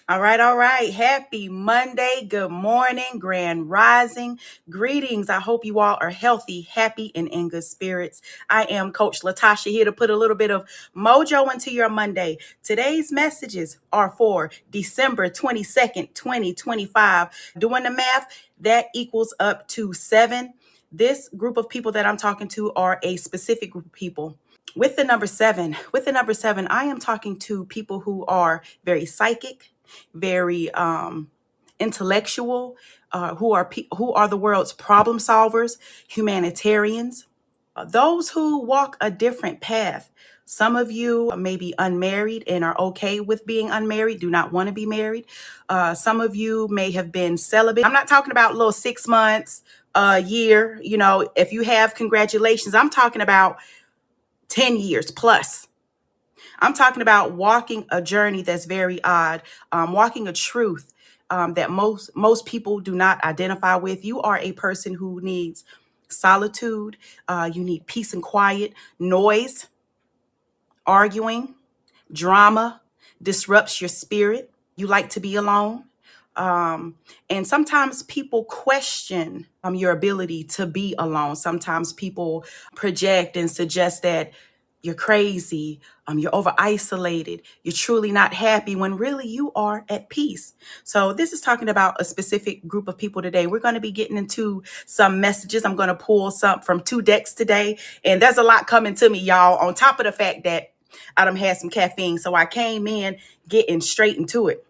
All right, all right. Happy Monday. Good morning, grand rising. Greetings. I hope you all are healthy, happy, and in good spirits. I am Coach Latasha here to put a little bit of mojo into your Monday. Today's messages are for December 22nd, 2025. Doing the math, that equals up to 7. This group of people that I'm talking to are a specific group of people. With the number seven, I am talking to people who are very psychic, very intellectual, who are the world's problem solvers, humanitarians, those who walk a different path. Some of you may be unmarried and are okay with being unmarried, do not want to be married. Some of you may have been celibate. I'm not talking about little 6 months, a year. If you have, congratulations. I'm talking about 10 years plus. I'm talking about walking a journey that's very odd, walking a truth that most people do not identify with. You are a person who needs solitude. You need peace and quiet. Noise, arguing, drama disrupts your spirit. You like to be alone. And sometimes people question your ability to be alone. Sometimes people project and suggest that you're crazy, you're over isolated, you're truly not happy when really you are at peace. So this is talking about a specific group of people today. We're going to be getting into some messages. I'm going to pull some from 2 decks today. And there's a lot coming to me, y'all, on top of the fact that I done had some caffeine. So I came in getting straight into it.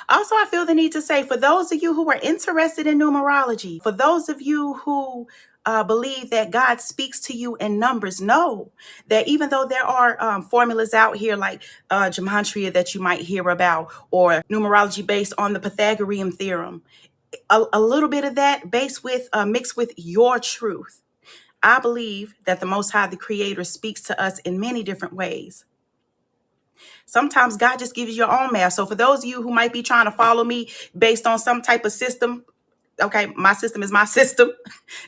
Also, I feel the need to say, for those of you who are interested in numerology, for those of you who believe that God speaks to you in numbers, know that even though there are formulas out here like gematria that you might hear about, or numerology based on the Pythagorean theorem, a little bit of that mixed with your truth. I believe that the Most High, the Creator, speaks to us in many different ways. Sometimes God just gives you your own math. So for those of you who might be trying to follow me based on some type of system, okay, my system is my system.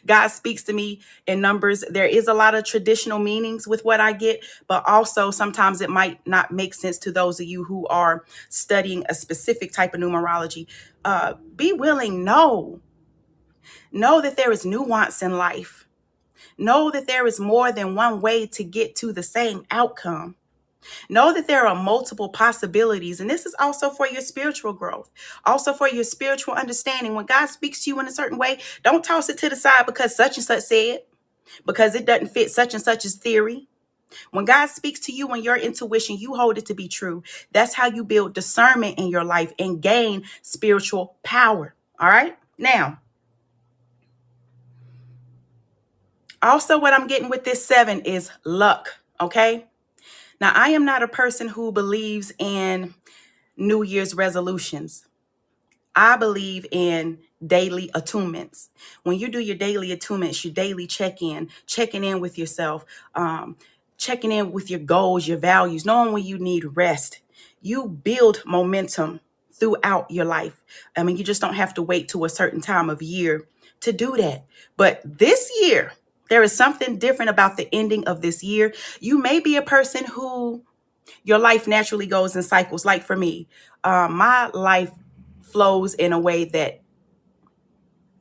God speaks to me in numbers. There is a lot of traditional meanings with what I get, but also sometimes it might not make sense to those of you who are studying a specific type of numerology. Be willing, know that there is nuance in life. Know that there is more than one way to get to the same outcome. Know that there are multiple possibilities, and this is also for your spiritual growth, also for your spiritual understanding. When God speaks to you in a certain way, don't toss it to the side because such and such said, because it doesn't fit such and such's theory. When God speaks to you in your intuition, you hold it to be true. That's how you build discernment in your life and gain spiritual power. All right. Now, also what I'm getting with this 7 is luck. Okay. Now, I am not a person who believes in New Year's resolutions. I believe in daily attunements. When you do your daily attunements, your daily checking in with yourself, checking in with your goals, your values, knowing when you need rest, you build momentum throughout your life. I mean, you just don't have to wait to a certain time of year to do that. But this year, there is something different about the ending of this year. You may be a person who your life naturally goes in cycles. Like for me, my life flows in a way that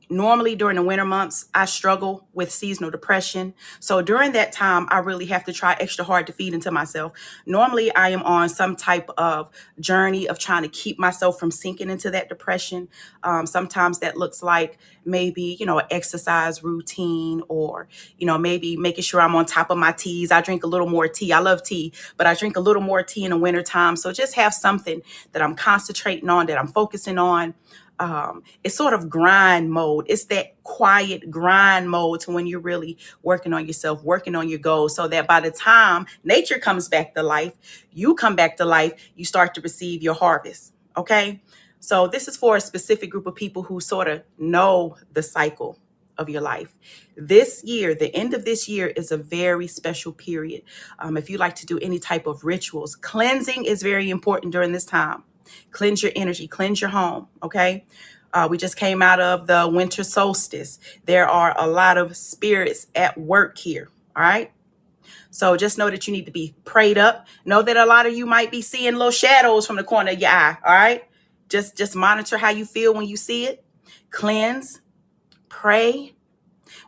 normally during the winter months, I struggle with seasonal depression. So during that time, I really have to try extra hard to feed into myself. Normally, I am on some type of journey of trying to keep myself from sinking into that depression. Sometimes that looks like maybe, an exercise routine, or, maybe making sure I'm on top of my teas. I drink a little more tea. I love tea, but I drink a little more tea in the wintertime. So just have something that I'm concentrating on, that I'm focusing on. It's sort of grind mode. It's that quiet grind mode to when you're really working on yourself, working on your goals, so that by the time nature comes back to life, you come back to life, you start to receive your harvest. Okay. So this is for a specific group of people who sort of know the cycle of your life. This year, the end of this year, is a very special period. If you like to do any type of rituals, cleansing is very important during this time. Cleanse your energy, cleanse your home. Okay. We just came out of the winter solstice. There are a lot of spirits at work here. All right. So just know that you need to be prayed up. Know that a lot of you might be seeing little shadows from the corner of your eye. All right. Just monitor how you feel when you see it. Cleanse, pray,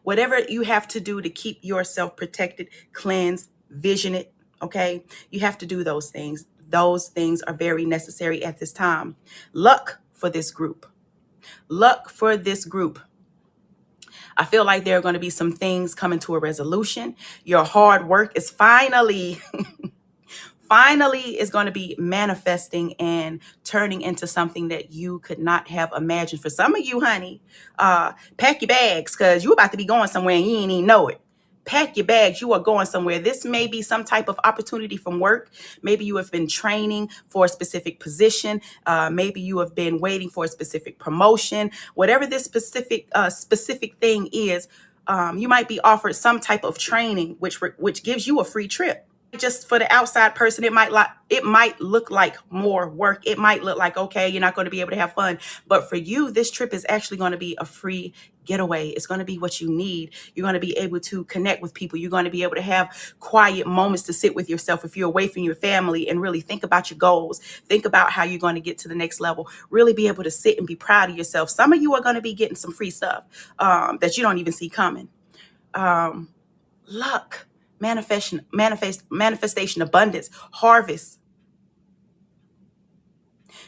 whatever you have to do to keep yourself protected, cleanse, vision it. Okay. You have to do those things. Those things are very necessary at this time. Luck for this group. Luck for this group. I feel like there are going to be some things coming to a resolution. Your hard work is finally is going to be manifesting and turning into something that you could not have imagined. For some of you, honey, pack your bags because you're about to be going somewhere and you ain't even know it. Pack your bags. You are going somewhere. This may be some type of opportunity from work. Maybe you have been training for a specific position. Maybe you have been waiting for a specific promotion. Whatever this specific thing is, you might be offered some type of training, which gives you a free trip. Just for the outside person, it might look like more work. It might look like, okay, you're not going to be able to have fun. But for you, this trip is actually going to be a free getaway. It's going to be what you need. You're going to be able to connect with people. You're going to be able to have quiet moments to sit with yourself if you're away from your family and really think about your goals. Think about how you're going to get to the next level. Really be able to sit and be proud of yourself. Some of you are going to be getting some free stuff that you don't even see coming. Luck. Manifestation, abundance, harvest.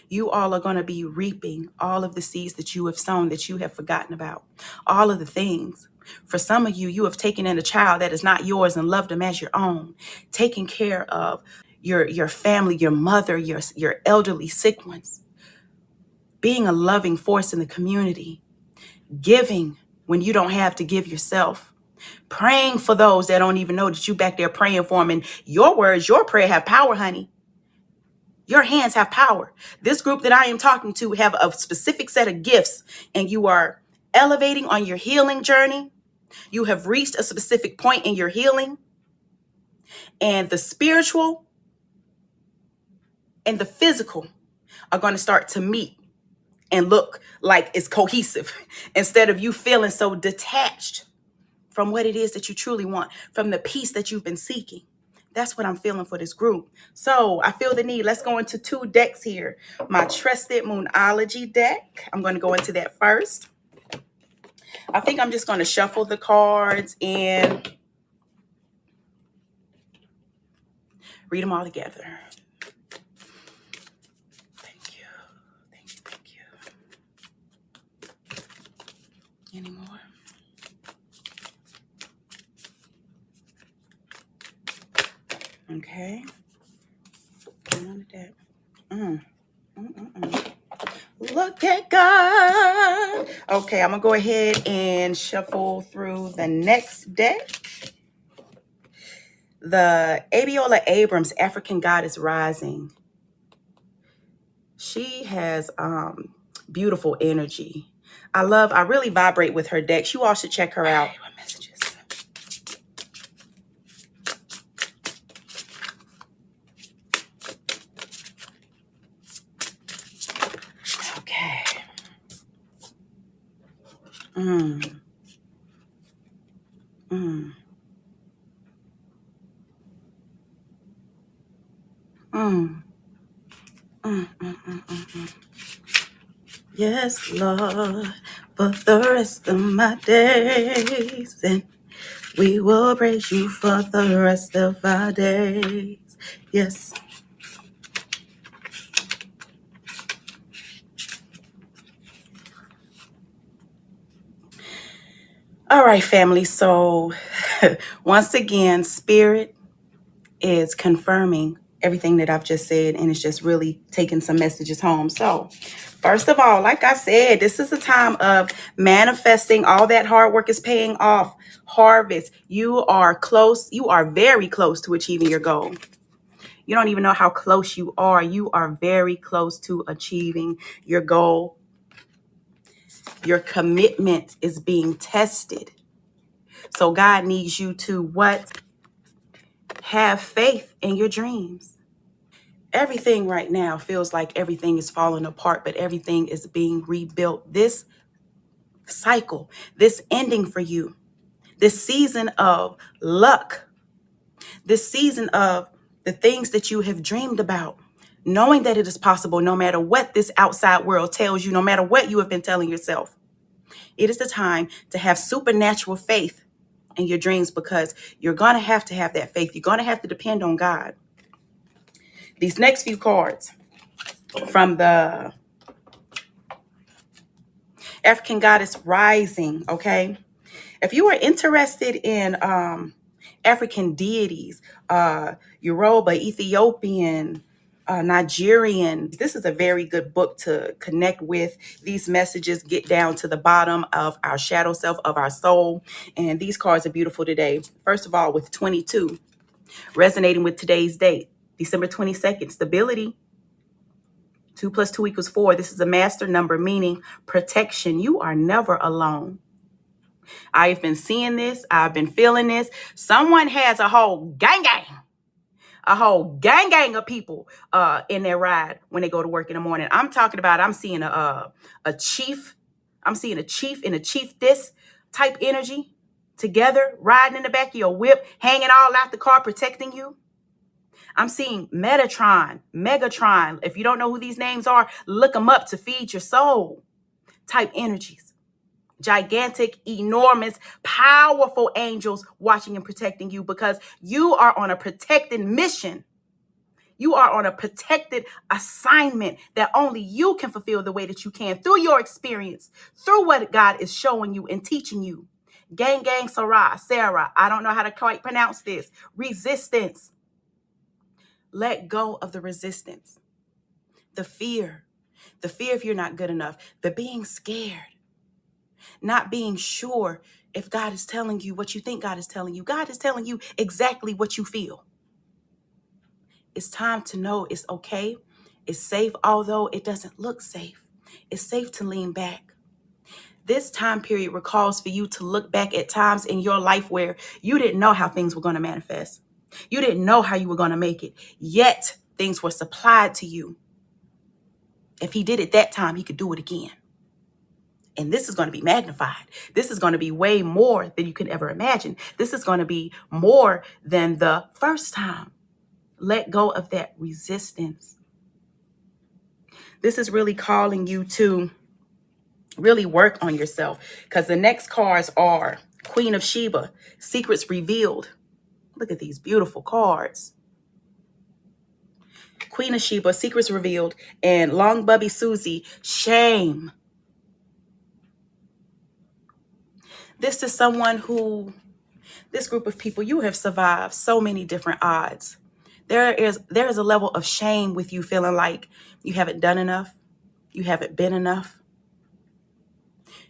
You all are going to be reaping all of the seeds that you have sown, that you have forgotten about, all of the things. For some of you, you have taken in a child that is not yours and loved them as your own, taking care of your family, your mother, your elderly sick ones, being a loving force in the community, giving when you don't have to give yourself. Praying for those that don't even know that you back there praying for them. And your words, your prayer have power, honey. Your hands have power. This group that I am talking to have a specific set of gifts, and you are elevating on your healing journey. You have reached a specific point in your healing, and the spiritual and the physical are going to start to meet and look like it's cohesive instead of you feeling so detached from what it is that you truly want, from the peace that you've been seeking. That's what I'm feeling for this group. So I feel the need. Let's go into 2 decks here. My trusted Moonology deck. I'm going to go into that first. I think I'm just going to shuffle the cards and read them all together. Thank you. Thank you. Thank you. Any more? Okay. Look at God. Okay, I'm going to go ahead and shuffle through the next deck. The Abiola Abrams, African Goddess Rising. She has beautiful energy. I really vibrate with her decks. You all should check her out. What messages? Okay. Yes, Lord, for the rest of my days, and we will praise you for the rest of our days. Yes. All right, family. So once again, Spirit is confirming everything that I've just said, and it's just really taking some messages home. So first of all, like I said, this is a time of manifesting. All that hard work is paying off. Harvest. You are close. You are very close to achieving your goal. You don't even know how close you are. You are very close to achieving your goal. Your commitment is being tested. So God needs you to what? Have faith in your dreams. Everything right now feels like everything is falling apart, but everything is being rebuilt. This cycle, this ending for you, this season of luck This season of the things that you have dreamed about, knowing that it is possible no matter what this outside world tells you, no matter what you have been telling yourself. It is the time to have supernatural faith in your dreams, because you're going to have that faith. You're going to have to depend on God. These next few cards from the African Goddess Rising, okay? If you are interested in African deities, Yoruba, Ethiopian, Nigerian, this is a very good book to connect with. These messages get down to the bottom of our shadow self, of our soul. And these cards are beautiful today. First of all, with 22, resonating with today's date, December 22nd, stability. 2 + 2 = 4. This is a master number, meaning protection. You are never alone. I have been seeing this. I've been feeling this. Someone has a whole gang of people in their ride when they go to work in the morning. I'm talking about, I'm seeing a chief. I'm seeing a chief and a chiefess type energy together, riding in the back of your whip, hanging all out the car, protecting you. I'm seeing Megatron. If you don't know who these names are, look them up to feed your soul type energies. Gigantic, enormous, powerful angels watching and protecting you, because you are on a protected mission. You are on a protected assignment that only you can fulfill the way that you can, through your experience, through what God is showing you and teaching you. Gang, Sarah, I don't know how to quite pronounce this. Resistance. Let go of the resistance. The fear if you're not good enough, the being scared, not being sure if God is telling you what you think God is telling you. God is telling you exactly what you feel. It's time to know it's okay. It's safe, although it doesn't look safe. It's safe to lean back. This time period recalls for you to look back at times in your life where you didn't know how things were going to manifest. You didn't know how you were going to make it, yet things were supplied to you. If he did it that time, he could do it again. And this is going to be magnified. This is going to be way more than you can ever imagine. This is going to be more than the first time. Let go of that resistance. This is really calling you to really work on yourself, because the next cards are Queen of Sheba, Secrets Revealed. Look at these beautiful cards. Queen of Sheba, Secrets Revealed, and Long Bubby Susie, Shame. This is someone who, this group of people, you have survived so many different odds. There is a level of shame with you, feeling like you haven't done enough. You haven't been enough.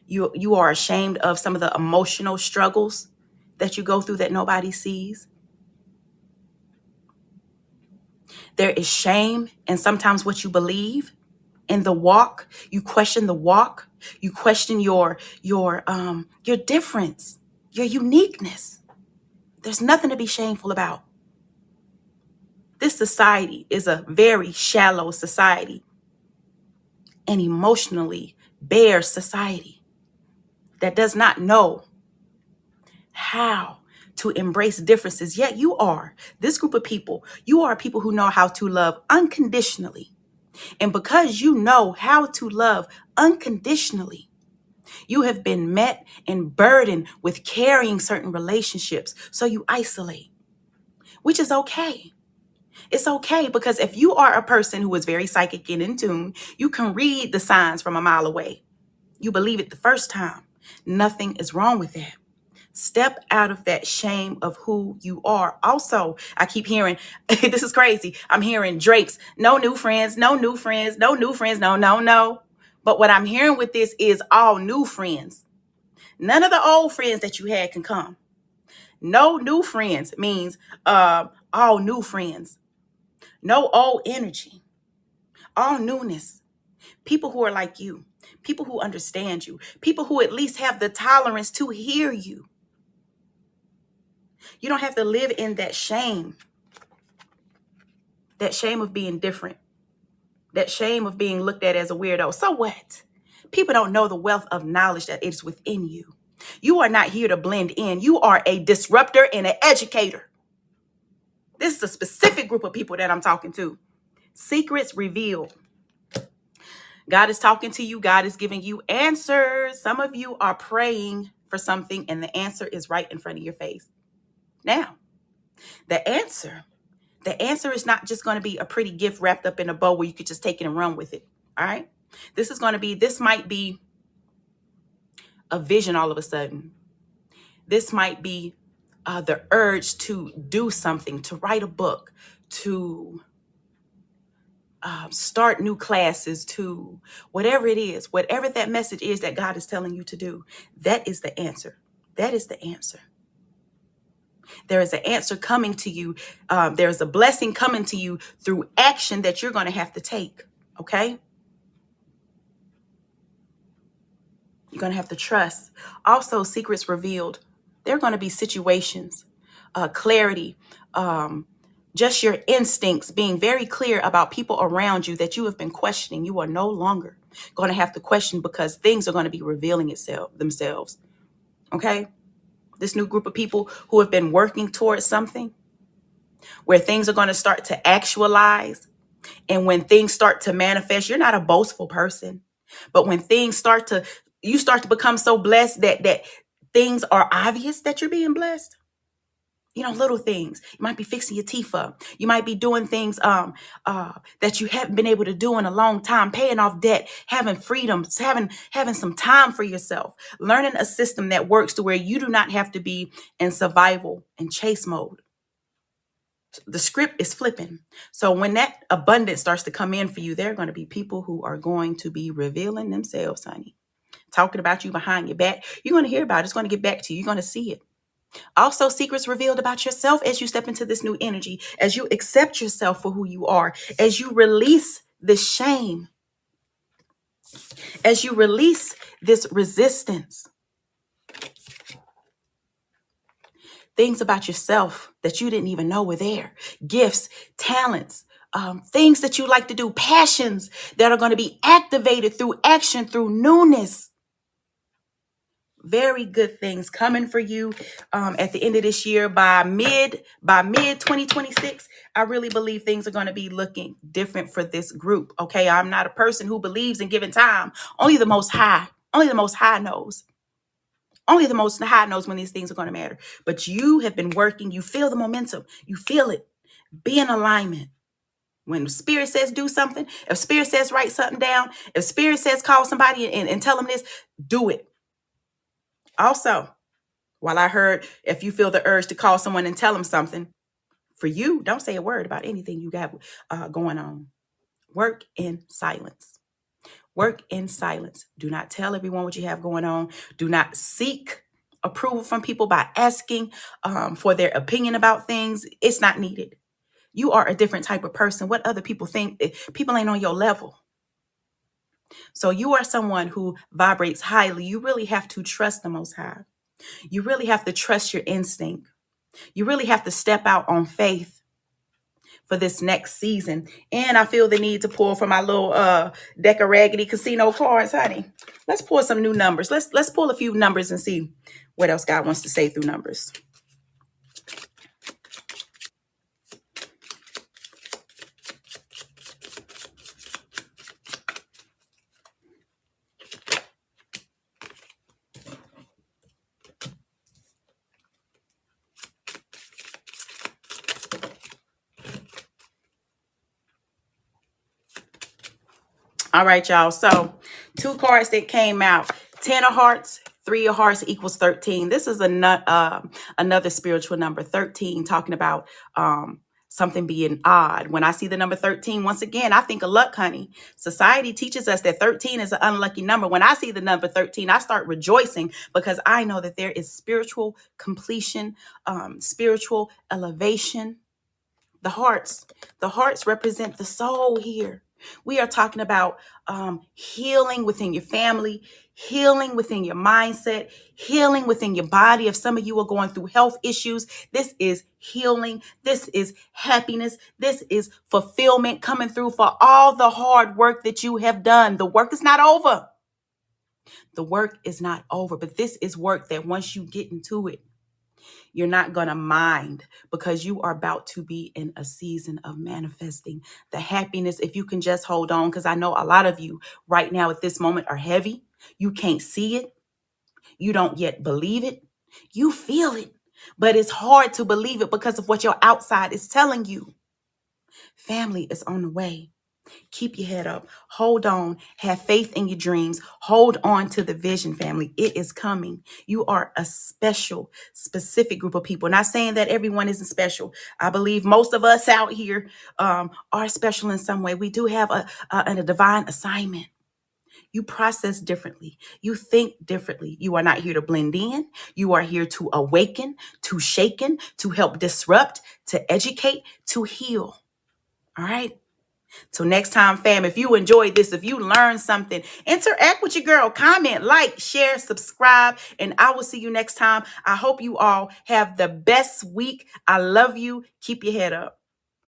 You are ashamed of some of the emotional struggles that you go through that nobody sees. There is shame in sometimes what you believe in the walk. You question the walk. You question your difference, your uniqueness. There's nothing to be shameful about. This society is a very shallow society, an emotionally bare society that does not know how to embrace differences. Yet you are, this group of people, you are people who know how to love unconditionally. And because you know how to love unconditionally, you have been met and burdened with carrying certain relationships. So you isolate, which is okay. It's okay, because if you are a person who is very psychic and in tune, you can read the signs from a mile away. You believe it the first time. Nothing is wrong with that. Step out of that shame of who you are. Also, I keep hearing, this is crazy. I'm hearing Drake's, no new friends, no new friends, no new friends, no. But what I'm hearing with this is all new friends. None of the old friends that you had can come. No new friends means all new friends. No old energy. All newness. People who are like you. People who understand you. People who at least have the tolerance to hear you. You don't have to live in that shame. That shame of being different. That shame of being looked at as a weirdo. So what? People don't know the wealth of knowledge that is within you. You are not here to blend in. You are a disruptor and an educator. This is a specific group of people that I'm talking to. Secrets revealed. God is talking to you. God is giving you answers. Some of you are praying for something and the answer is right in front of your face. Now, the answer is not just going to be a pretty gift wrapped up in a bow where you could just take it and run with it. All right. This might be a vision all of a sudden. This might be the urge to do something, to write a book, to start new classes, to whatever it is, whatever that message is that God is telling you to do. That is the answer. That is the answer. There is an answer coming to you. There's a blessing coming to you through action that you're going to have to take. Okay? You're going to have to trust. Also, secrets revealed. There are going to be situations, clarity, just your instincts being very clear about people around you that you have been questioning. You are no longer going to have to question because things are going to be revealing themselves. Okay? This new group of people who have been working towards something where things are going to start to actualize. And when things start to manifest, you're not a boastful person. But when you start to become so blessed that things are obvious that you're being blessed. Little things. You might be fixing your teeth up. You might be doing things that you haven't been able to do in a long time, paying off debt, having freedoms, having some time for yourself, learning a system that works to where you do not have to be in survival and chase mode. The script is flipping. So when that abundance starts to come in for you, there are going to be people who are going to be revealing themselves, honey, talking about you behind your back. You're going to hear about it. It's going to get back to you. You're going to see it. Also, secrets revealed about yourself as you step into this new energy, as you accept yourself for who you are, as you release the shame, as you release this resistance. Things about yourself that you didn't even know were there. Gifts, talents, things that you like to do, passions that are going to be activated through action, through newness. Very good things coming for you at the end of this year. By mid 2026, I really believe things are going to be looking different for this group. Okay, I'm not a person who believes in giving time. Only the Most High knows. Only the Most High knows when these things are going to matter. But you have been working. You feel the momentum. You feel it. Be in alignment. When the Spirit says do something, if Spirit says write something down, if Spirit says call somebody and tell them this, do it. Also, while I heard if you feel the urge to call someone and tell them something, for you, don't say a word about anything you got going on. Work in silence. Work in silence. Do not tell everyone what you have going on. Do not seek approval from people by asking for their opinion about things. It's not needed. You are a different type of person. What other people think, people ain't on your level. So you are someone who vibrates highly. You really have to trust the Most High. You really have to trust your instinct. You really have to step out on faith for this next season. And I feel the need to pull from my little deck of raggedy casino cards, honey. Let's pull some new numbers. Let's pull a few numbers and see what else God wants to say through numbers. All right, y'all. So 2 cards that came out, 10 of hearts, 3 of hearts equals 13. This is another spiritual number, 13, talking about something being odd. When I see the number 13, once again, I think of luck, honey. Society teaches us that 13 is an unlucky number. When I see the number 13, I start rejoicing because I know that there is spiritual completion, spiritual elevation. The hearts represent the soul here. We are talking about healing within your family, healing within your mindset, healing within your body. If some of you are going through health issues, this is healing. This is happiness. This is fulfillment coming through for all the hard work that you have done. The work is not over. The work is not over, but this is work that once you get into it, You're not going to mind because you are about to be in a season of manifesting the happiness. If you can just hold on, because I know a lot of you right now at this moment are heavy. You can't see it. You don't yet believe it. You feel it, but it's hard to believe it because of what your outside is telling you. Family is on the way. Keep your head up. Hold on. Have faith in your dreams. Hold on to the vision, family. It is coming. You are a special, specific group of people. Not saying that everyone isn't special. I believe most of us out here are special in some way. We do have a divine assignment. You process differently. You think differently. You are not here to blend in. You are here to awaken, to shaken, to help disrupt, to educate, to heal. All right. Till next time, fam, if you enjoyed this, if you learned something, interact with your girl, comment, like, share, subscribe, and I will see you next time. I hope you all have the best week. I love you. Keep your head up.